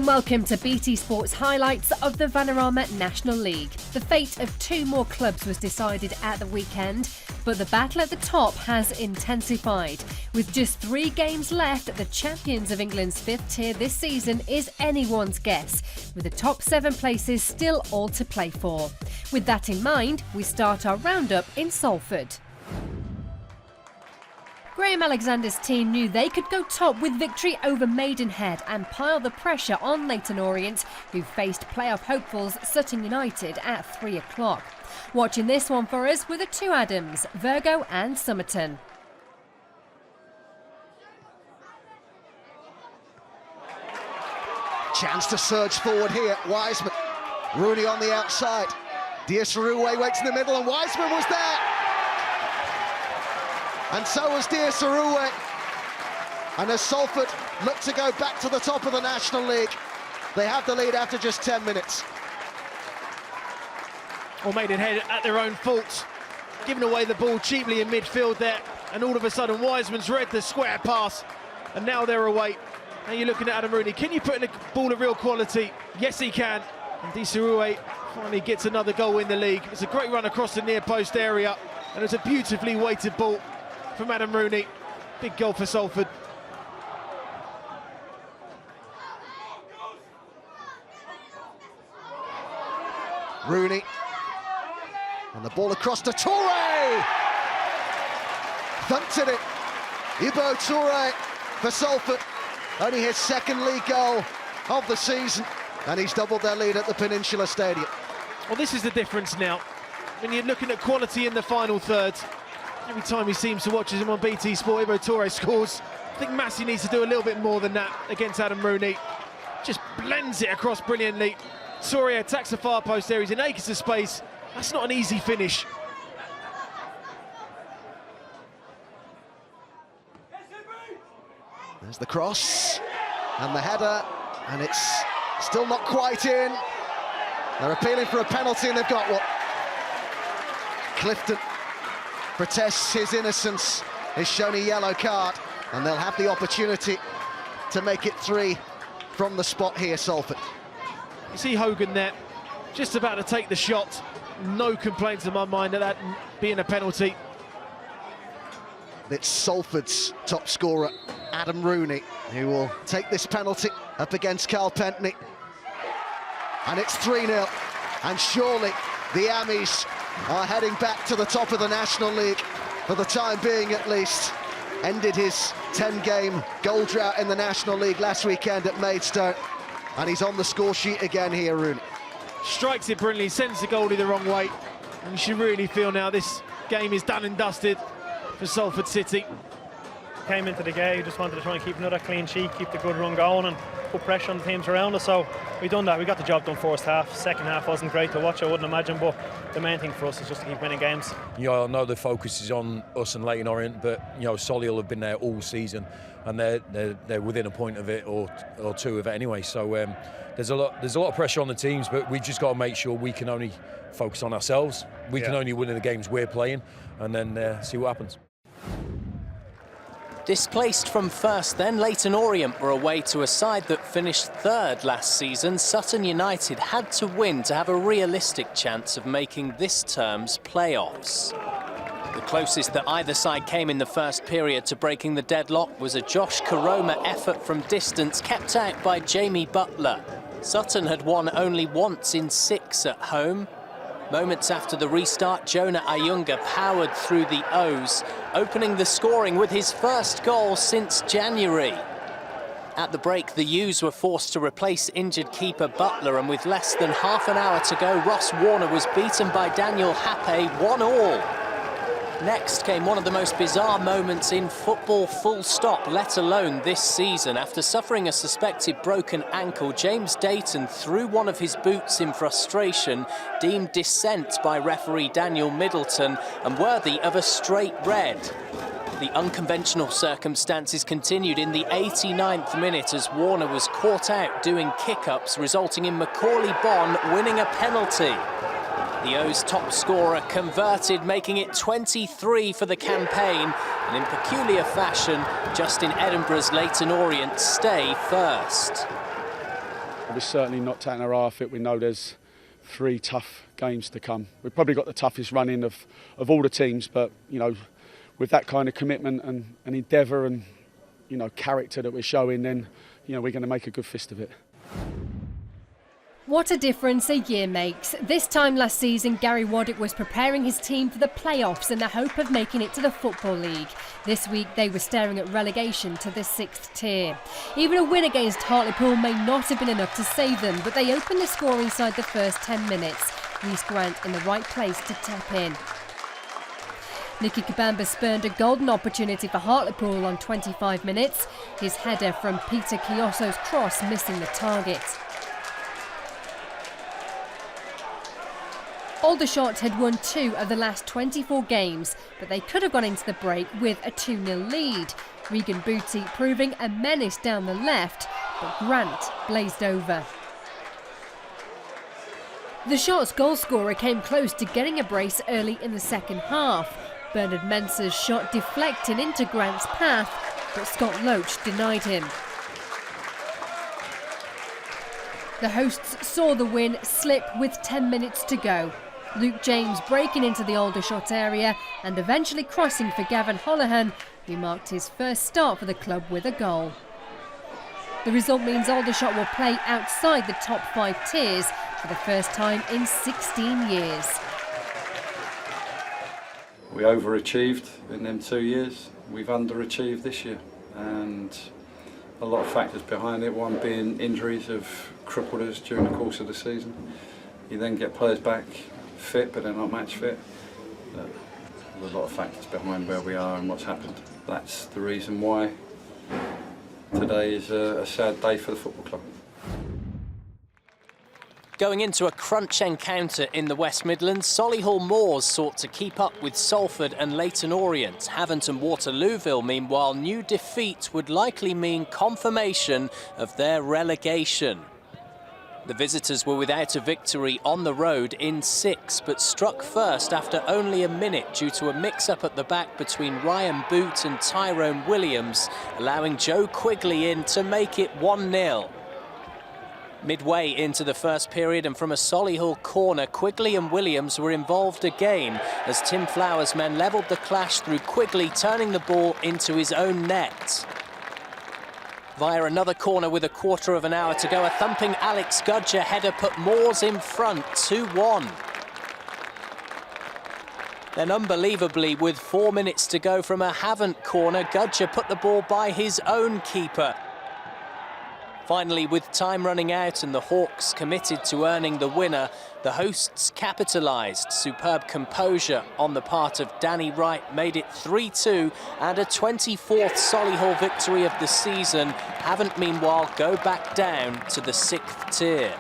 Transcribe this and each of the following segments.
and welcome to BT Sports highlights of the Vanarama National League. The fate of two more clubs was decided at the weekend, but the battle at the top has intensified. With just 3 games left, the champions of England's 5th tier this season is anyone's guess, with the top 7 places still all to play for. With that in mind, we start our roundup in Salford. Graham Alexander's team knew they could go top with victory over Maidenhead and pile the pressure on Leyton Orient, who faced playoff hopefuls Sutton United at 3 o'clock. Watching this one for us were the two Adams, Virgo and Somerton. Chance to surge forward here, Wiseman. Rooney on the outside. Diasaroué waits in the middle and Wiseman was there. And so was Diasaroué. And as Salford look to go back to the top of the National League, they have the lead after just 10 minutes. Well, Maidenhead at their own fault, giving away the ball cheaply in midfield there, and all of a sudden Wiseman's read the square pass, and now they're away. And you're looking at Adam Rooney. Can you put in a ball of real quality? Yes, he can. And Diasaroué finally gets another goal in the league. It's a great run across the near post area, and it's a beautifully weighted ball from Adam Rooney. Big goal for Salford. Rooney. And the ball across to Touré. Thumped it. Ibo Touré for Salford. Only his 2nd league goal of the season. And he's doubled their lead at the Peninsula Stadium. Well, this is the difference now. When you're looking at quality in the final third, every time he seems to watch him on BT Sport, Ibo Touré scores. I think Massey needs to do a little bit more than that against Adam Rooney. Just blends it across brilliantly. Touré attacks the far post there. He's in acres of space. That's not an easy finish. There's the cross and the header, and it's still not quite in. They're appealing for a penalty and they've got one. Clifton protests his innocence, is shown a yellow card, and they'll have the opportunity to make it 3 from the spot here, Salford. You see Hogan there, just about to take the shot. No complaints in my mind of that being a penalty. It's Salford's top scorer, Adam Rooney, who will take this penalty up against Carl Pentney. And it's 3-0, and surely the Ammies are heading back to the top of the National League, for the time being at least. Ended his 10-game goal drought in the National League last weekend at Maidstone, and he's on the score sheet again here, Rooney. Strikes it brilliantly, sends the goalie the wrong way, and you should really feel now this game is done and dusted for Salford City. Came into the game, just wanted to try and keep another clean sheet, keep the good run going and put pressure on the teams around us, so we've done that. We got the job done first half. Second half wasn't great to watch, I wouldn't imagine, but the main thing for us is just to keep winning games. You know, I know the focus is on us and Leyton Orient, but you know, Solihull have been there all season, and they're within a point of it or 2 of it anyway. So there's a lot of pressure on the teams, but we just got to make sure we can only focus on ourselves. We can only win in the games we're playing, and then see what happens. Displaced from first then, Leyton Orient were away to a side that finished 3rd last season. Sutton United had to win to have a realistic chance of making this term's playoffs. The closest that either side came in the first period to breaking the deadlock was a Josh Karoma effort from distance, kept out by Jamie Butler. Sutton had won only once in 6 at home. Moments after the restart, Jonah Ayunga powered through the O's, opening the scoring with his first goal since January. At the break, the U's were forced to replace injured keeper Butler, and with less than half an hour to go, Ross Warner was beaten by Daniel Happe 1-1. Next came one of the most bizarre moments in football, full stop, let alone this season. After suffering a suspected broken ankle, James Dayton threw one of his boots in frustration, deemed dissent by referee Daniel Middleton and worthy of a straight red. The unconventional circumstances continued in the 89th minute as Warner was caught out doing kick-ups, resulting in Macaulay Bonne winning a penalty. The O's top scorer converted, making it 23 for the campaign, and in peculiar fashion, Justin Edinburgh's Leyton Orient stay first. we're certainly not taking our eye off it. We know there's 3 tough games to come. We've probably got the toughest run-in of all the teams, but, you know, with that kind of commitment and endeavour and, you know, character that we're showing, then, you know, we're going to make a good fist of it. What a difference a year makes. This time last season, Gary Waddick was preparing his team for the playoffs in the hope of making it to the Football League. This week, they were staring at relegation to the 6th tier. Even a win against Hartlepool may not have been enough to save them, but they opened the score inside the first 10 minutes. Rhys Grant in the right place to tap in. Nicky Kabamba spurned a golden opportunity for Hartlepool on 25 minutes. His header from Peter Chiosso's cross missing the target. Aldershot had won 2 of the last 24 games, but they could have gone into the break with a 2-0 lead. Regan Booty proving a menace down the left, but Grant blazed over. The Shot's goalscorer came close to getting a brace early in the second half. Bernard Mensah's shot deflecting into Grant's path, but Scott Loach denied him. The hosts saw the win slip with 10 minutes to go. Luke James breaking into the Aldershot area and eventually crossing for Gavin Holohan, who marked his first start for the club with a goal. The result means Aldershot will play outside the top 5 tiers for the first time in 16 years. We overachieved in them 2 years. We've underachieved this year, and a lot of factors behind it. One being injuries have crippled us during the course of the season. You then get players back fit, but they're not match fit. There's a lot of factors behind where we are and what's happened. That's the reason why today is a sad day for the football club. Going into a crunch encounter in the West Midlands, Solihull Moors sought to keep up with Salford and Leyton Orient. Havant and Waterlooville, meanwhile, new defeat would likely mean confirmation of their relegation. The visitors were without a victory on the road in 6, but struck first after only a minute due to a mix-up at the back between Ryan Boot and Tyrone Williams, allowing Joe Quigley in to make it 1-0. Midway into the first period and from a Solihull corner, Quigley and Williams were involved again as Tim Flower's men levelled the clash through Quigley turning the ball into his own net. Via another corner with a quarter of an hour to go, a thumping Alex Gudger header put Moors in front, 2-1. Then unbelievably, with 4 minutes to go from a Havant corner, Gudger put the ball by his own keeper. Finally, with time running out and the Hawks committed to earning the winner, the hosts capitalised. Superb composure on the part of Danny Wright made it 3-2 and a 24th Solihull victory of the season. Havant, meanwhile, go back down to the 6th tier.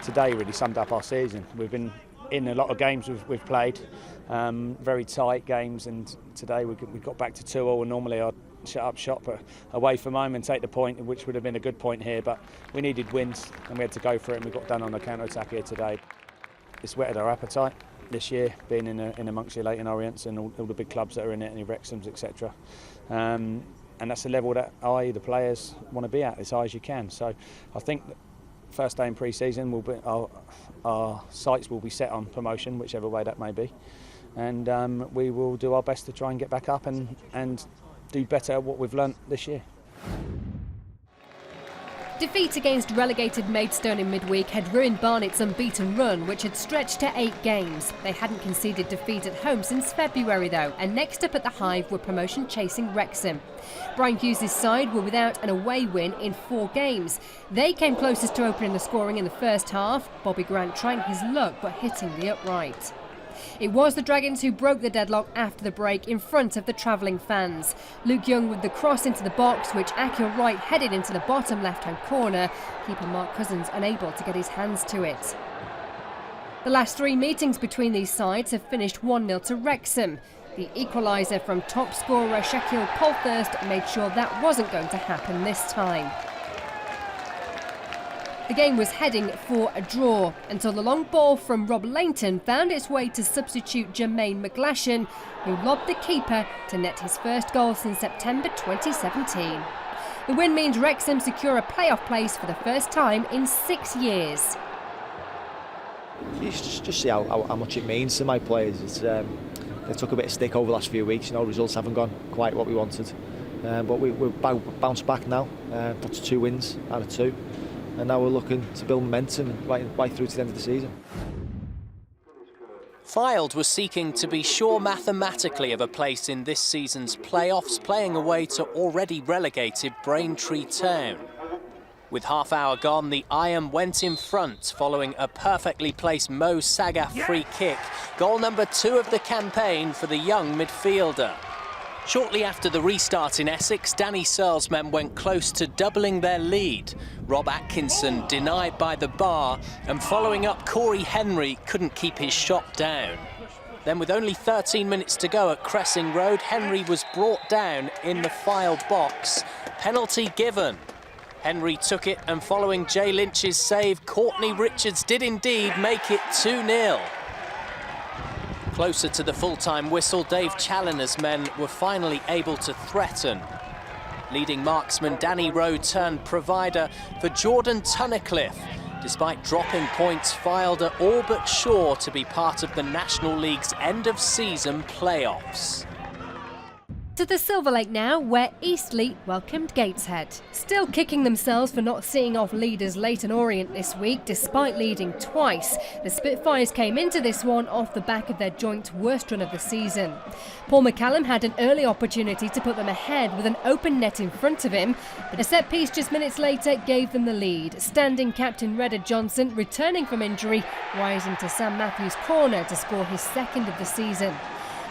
Today really summed up our season. We've been in a lot of games we've played, very tight games, and today we got back to 2-2, and normally I'd shut up shop away from home and take the point, which would have been a good point here, but we needed wins and we had to go for it, and we got done on the counter-attack here today. It's whetted our appetite this year, being in amongst your Leyton Orients and all the big clubs that are in it, and your Wrexhams, etc. And that's the level that the players want to be at, as high as you can. So I think first day in pre-season, our sights will be set on promotion, whichever way that may be, and we will do our best to try and get back up and do better at what we've learnt this year. Defeat against relegated Maidstone in midweek had ruined Barnet's unbeaten run, which had stretched to 8 games. They hadn't conceded defeat at home since February though, and next up at the Hive were promotion-chasing Wrexham. Brian Hughes' side were without an away win in 4 games. They came closest to opening the scoring in the first half, Bobby Grant trying his luck but hitting the upright. It was the Dragons who broke the deadlock after the break in front of the travelling fans. Luke Young with the cross into the box, which Akil Wright headed into the bottom left-hand corner. Keeper Mark Cousins unable to get his hands to it. The last 3 meetings between these sides have finished 1-0 to Wrexham. The equaliser from top scorer Shaquille Polthurst made sure that wasn't going to happen this time. The game was heading for a draw until the long ball from Rob Leyton found its way to substitute Jermaine McGlashan, who lobbed the keeper to net his first goal since September 2017. The win means Wrexham secure a playoff place for the first time in 6 years. You just see how much it means to my players. It's, they took a bit of stick over the last few weeks. Results haven't gone quite what we wanted, but we've bounced back now. That's 2 wins out of 2, and now we're looking to build momentum right through to the end of the season. Fylde was seeking to be sure mathematically of a place in this season's playoffs, playing away to already relegated Braintree Town. With half hour gone, the Iron went in front following a perfectly placed Mo Saga free kick, goal number 2 of the campaign for the young midfielder. Shortly after the restart in Essex, Danny Searle's men went close to doubling their lead. Rob Atkinson denied by the bar, and following up, Corey Henry couldn't keep his shot down. Then with only 13 minutes to go at Cressing Road, Henry was brought down in the Fylde box. Penalty given. Henry took it, and following Jay Lynch's save, Courtney Richards did indeed make it 2-0. Closer to the full-time whistle, Dave Challoner's men were finally able to threaten. Leading marksman Danny Rowe turned provider for Jordan Tunnicliffe. Despite dropping points, Fylde are all but sure to be part of the National League's end-of-season playoffs. To the Silver Lake now, where Eastleigh welcomed Gateshead. Still kicking themselves for not seeing off leaders Leyton Orient this week, despite leading twice. The Spitfires came into this one off the back of their joint worst run of the season. Paul McCallum had an early opportunity to put them ahead with an open net in front of him, but a set piece just minutes later gave them the lead. Standing captain Redder Johnson, returning from injury, rising to Sam Matthews' corner to score his 2nd of the season.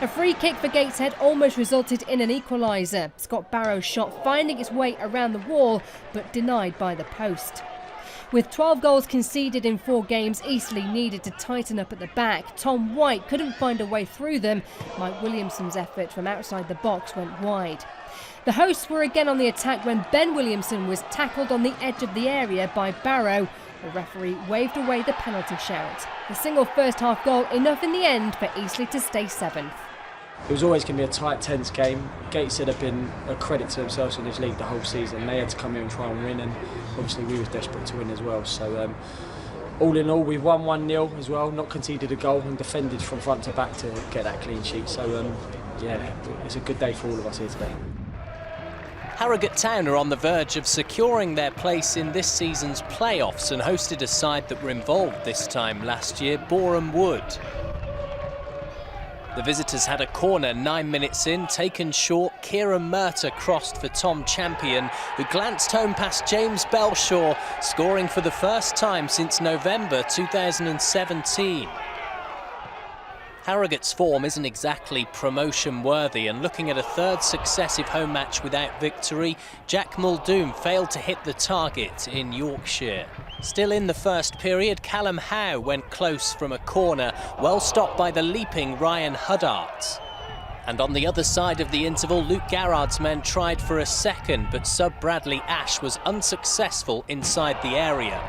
A free kick for Gateshead almost resulted in an equaliser. Scott Barrow's shot finding its way around the wall, but denied by the post. With 12 goals conceded in 4 games, Eastleigh needed to tighten up at the back. Tom White couldn't find a way through them. Mike Williamson's effort from outside the box went wide. The hosts were again on the attack when Ben Williamson was tackled on the edge of the area by Barrow. The referee waved away the penalty shout. The single first-half goal enough in the end for Eastleigh to stay 7th. It was always going to be a tight, tense game. Gateshead have been a credit to themselves in this league the whole season. They had to come here and try and win, and obviously we was desperate to win as well. So all in all, we've won 1-0 as well, not conceded a goal and defended from front to back to get that clean sheet. So yeah, it's a good day for all of us here today. Harrogate Town are on the verge of securing their place in this season's playoffs and hosted a side that were involved this time last year, Boreham Wood. The visitors had a corner 9 minutes in, taken short. Kieran Murtagh crossed for Tom Champion, who glanced home past James Belshaw, scoring for the first time since November 2017. Harrogate's form isn't exactly promotion-worthy, and looking at a 3rd successive home match without victory, Jack Muldoon failed to hit the target in Yorkshire. Still in the first period, Callum Howe went close from a corner, well stopped by the leaping Ryan Huddart. And on the other side of the interval, Luke Garrard's men tried for a second, but sub Bradley Ash was unsuccessful inside the area.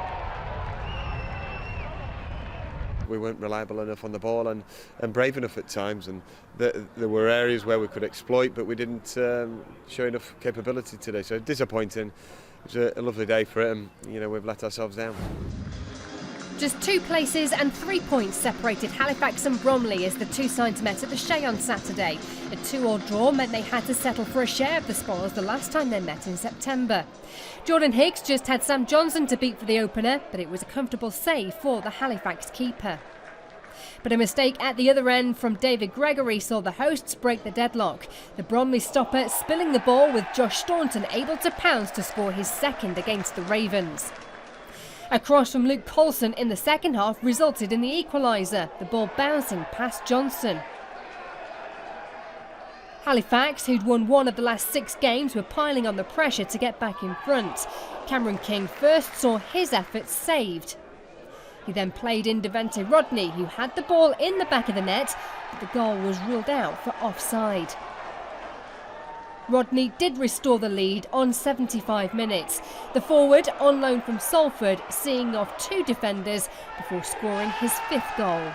We weren't reliable enough on the ball and brave enough at times, and there were areas where we could exploit, but we didn't show enough capability today. So disappointing. It was a lovely day for it, and we've let ourselves down. Just 2 places and 3 points separated Halifax and Bromley as the 2 sides met at the Shea on Saturday. A 2-2 draw meant they had to settle for a share of the spoils the last time they met in September. Jordan Higgs just had Sam Johnson to beat for the opener, but it was a comfortable save for the Halifax keeper. But a mistake at the other end from David Gregory saw the hosts break the deadlock. The Bromley stopper spilling the ball with Josh Staunton able to pounce to score his 2nd against the Ravens. A cross from Luke Colson in the second half resulted in the equaliser, the ball bouncing past Johnson. Halifax, who'd won 1 of the last 6 games, were piling on the pressure to get back in front. Cameron King first saw his efforts saved. He then played in Devante Rodney, who had the ball in the back of the net, but the goal was ruled out for offside. Rodney did restore the lead on 75 minutes. The forward, on loan from Salford, seeing off 2 defenders before scoring his 5th goal.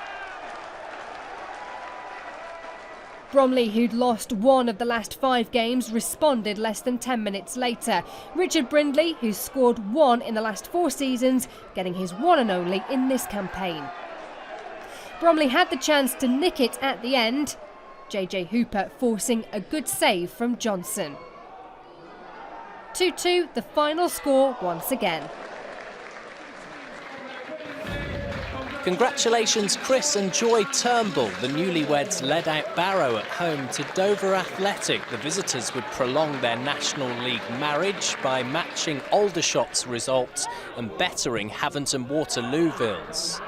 Bromley, who'd lost one of the last 5 games, responded less than 10 minutes later. Richard Brindley, who's scored 1 in the last 4 seasons, getting his one and only in this campaign. Bromley had the chance to nick it at the end, JJ Hooper forcing a good save from Johnson. 2-2, the final score once again. Congratulations Chris and Joy Turnbull. The newlyweds led out Barrow at home to Dover Athletic. The visitors would prolong their National League marriage by matching Aldershot's results and bettering Havant and Waterlooville's.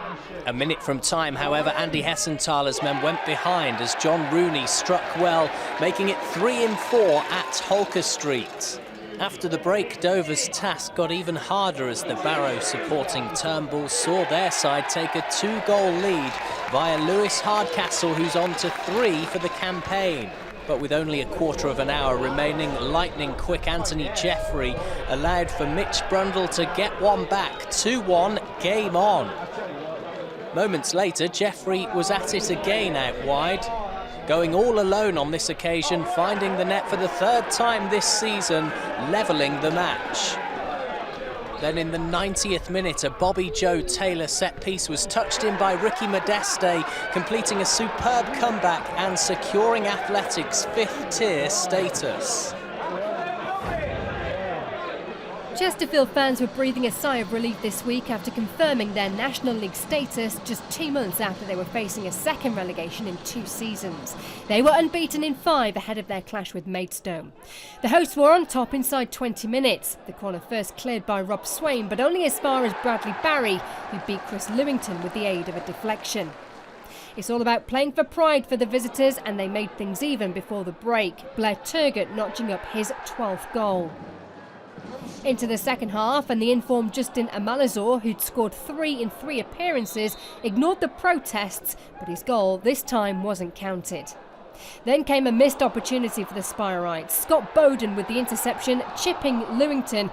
A minute from time, however, Andy Hessenthaler's men went behind as John Rooney struck well, making it 3-4 at Holker Street. After the break, Dover's task got even harder as the Barrow supporting Turnbull saw their side take a 2-goal lead via Lewis Hardcastle, who's on to 3 for the campaign. But with only a quarter of an hour remaining, lightning-quick Anthony Jeffrey allowed for Mitch Brundle to get one back. 2-1, game on. Moments later, Jeffrey was at it again out wide, going all alone on this occasion, finding the net for the 3rd time this season, levelling the match. Then in the 90th minute, a Bobby Joe Taylor set-piece was touched in by Ricky Modeste, completing a superb comeback and securing Athletic's 5th-tier status. Chesterfield fans were breathing a sigh of relief this week after confirming their National League status just 2 months after they were facing a second relegation in 2 seasons. They were unbeaten in 5 ahead of their clash with Maidstone. The hosts were on top inside 20 minutes. The corner first cleared by Rob Swain, but only as far as Bradley Barry, who beat Chris Lewington with the aid of a deflection. It's all about playing for pride for the visitors, and they made things even before the break, Blair Turgott notching up his 12th goal. Into the second half, and the informed Justin Amalazor, who'd scored 3 in 3 appearances, ignored the protests, but his goal this time wasn't counted. Then came a missed opportunity for the Spirerites. Scott Bowden with the interception, chipping Lewington,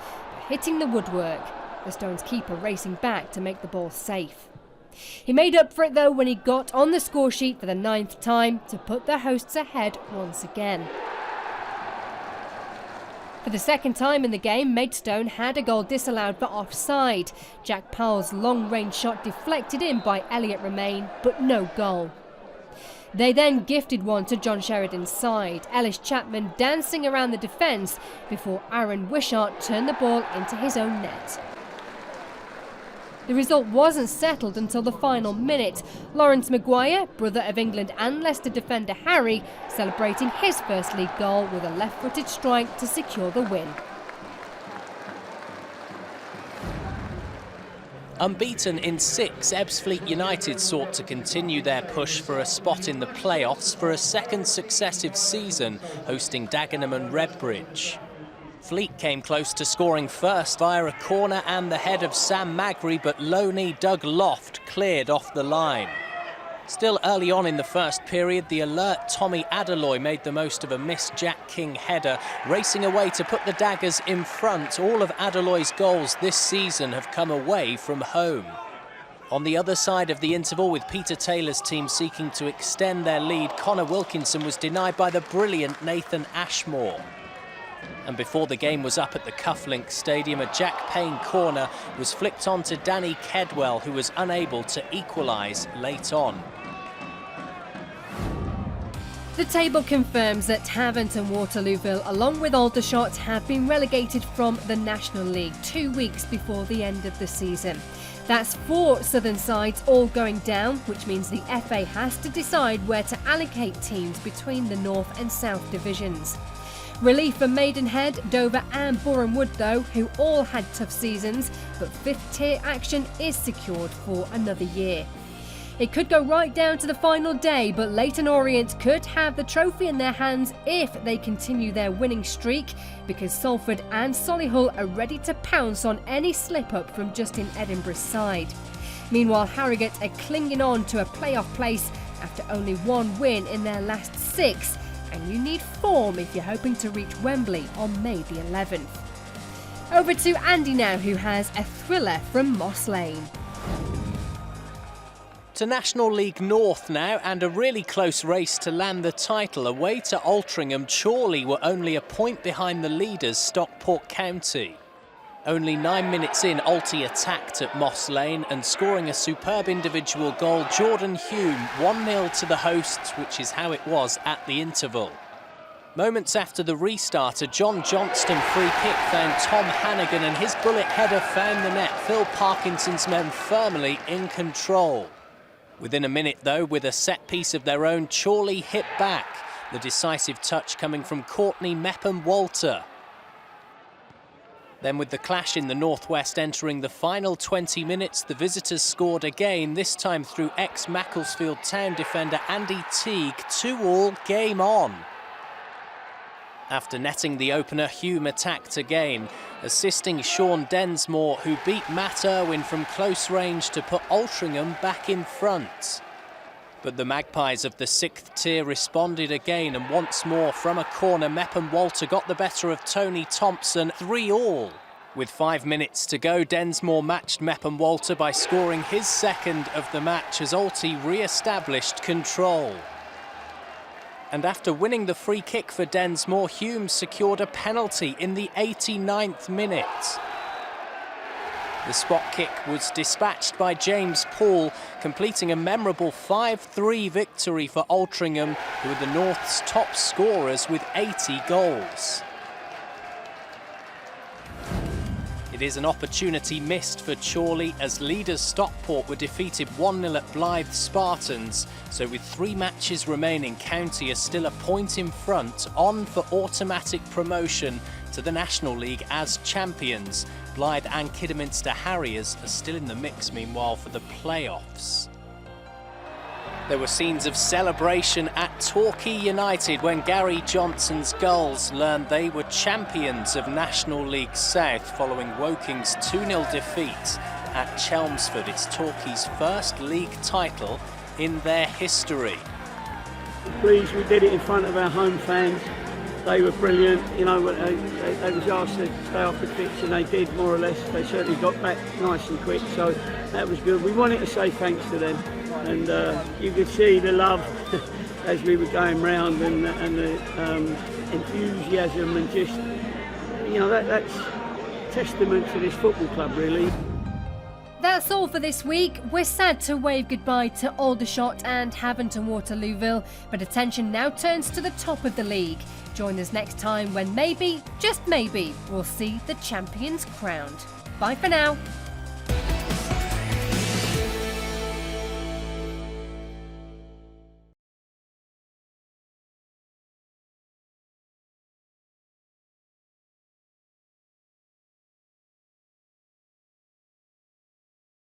hitting the woodwork. The Stones keeper racing back to make the ball safe. He made up for it though when he got on the score sheet for the 9th time to put the hosts ahead once again. For the second time in the game, Maidstone had a goal disallowed for offside. Jack Powell's long-range shot deflected in by Elliot Romain, but no goal. They then gifted one to John Sheridan's side, Ellis Chapman dancing around the defence before Aaron Wishart turned the ball into his own net. The result wasn't settled until the final minute. Lawrence Maguire, brother of England and Leicester defender Harry, celebrating his first league goal with a left-footed strike to secure the win. Unbeaten in 6, Ebbsfleet United sought to continue their push for a spot in the playoffs for a second successive season, hosting Dagenham and Redbridge. Fleet came close to scoring first via a corner and the head of Sam Magri, but low-knee Doug Loft cleared off the line. Still early on in the first period, the alert Tommy Adeloy made the most of a missed Jack King header, racing away to put the Daggers in front. All of Adeloy's goals this season have come away from home. On the other side of the interval, with Peter Taylor's team seeking to extend their lead, Connor Wilkinson was denied by the brilliant Nathan Ashmore. And before the game was up at the Cufflink Stadium, a Jack Payne corner was flicked on to Danny Kedwell, who was unable to equalise late on. The table confirms that Havant and Waterlooville, along with Aldershot, have been relegated from the National League 2 weeks before the end of the season. That's 4 southern sides all going down, which means the FA has to decide where to allocate teams between the North and South divisions. Relief for Maidenhead, Dover and Boreham Wood though, who all had tough seasons, but 5th tier action is secured for another year. It could go right down to the final day, but Leyton Orient could have the trophy in their hands if they continue their winning streak, because Salford and Solihull are ready to pounce on any slip-up from Justin Edinburgh's side. Meanwhile, Harrogate are clinging on to a playoff place after only 1 win in their last 6, and you need form if you're hoping to reach Wembley on May the 11th. Over to Andy now, who has a thriller from Moss Lane. To National League North now, and a really close race to land the title. Away to Altrincham, Chorley were only a point behind the leaders, Stockport County. Only 9 minutes in, Alty attacked at Moss Lane and scoring a superb individual goal, Jordan Hume, 1-0 to the hosts, which is how it was at the interval. Moments after the restart, a John Johnston free kick found Tom Hannigan and his bullet header found the net. Phil Parkinson's men firmly in control. Within a minute, though, with a set-piece of their own, Chorley hit back. The decisive touch coming from Courtney Mepham-Walter. Then with the clash in the northwest entering the final 20 minutes, the visitors scored again, this time through ex-Macclesfield Town defender Andy Teague. 2-2, game on. After netting the opener, Hume attacked again, assisting Sean Densmore, who beat Matt Irwin from close range to put Altrincham back in front. But the Magpies of the 6th tier responded again, and once more from a corner, Mepham-Walter got the better of Tony Thompson, 3-3. With 5 minutes to go, Densmore matched Mepham-Walter by scoring his second of the match as Alty re-established control. And after winning the free kick for Densmore, Hume secured a penalty in the 89th minute. The spot kick was dispatched by James Paul, completing a memorable 5-3 victory for Altrincham, who are the North's top scorers with 80 goals. It is an opportunity missed for Chorley as leaders Stockport were defeated 1-0 at Blythe Spartans. So with 3 matches remaining, County are still a point in front, on for automatic promotion to the National League as champions. Blythe and Kidderminster Harriers are still in the mix, meanwhile, for the playoffs. There were scenes of celebration at Torquay United when Gary Johnson's Gulls learned they were champions of National League South following Woking's 2-0 defeat at Chelmsford. It's Torquay's first league title in their history. Pleased we did it in front of our home fans. They were brilliant, you know, they was asked to stay off the pitch and they did, more or less. They certainly got back nice and quick, so that was good. We wanted to say thanks to them, and you could see the love as we were going round, and the enthusiasm, and just, you know, that's testament to this football club, really. That's all for this week. We're sad to wave goodbye to Aldershot and Havant and Waterlooville, but attention now turns to the top of the league. Join us next time when maybe, just maybe, we'll see the champions crowned. Bye for now.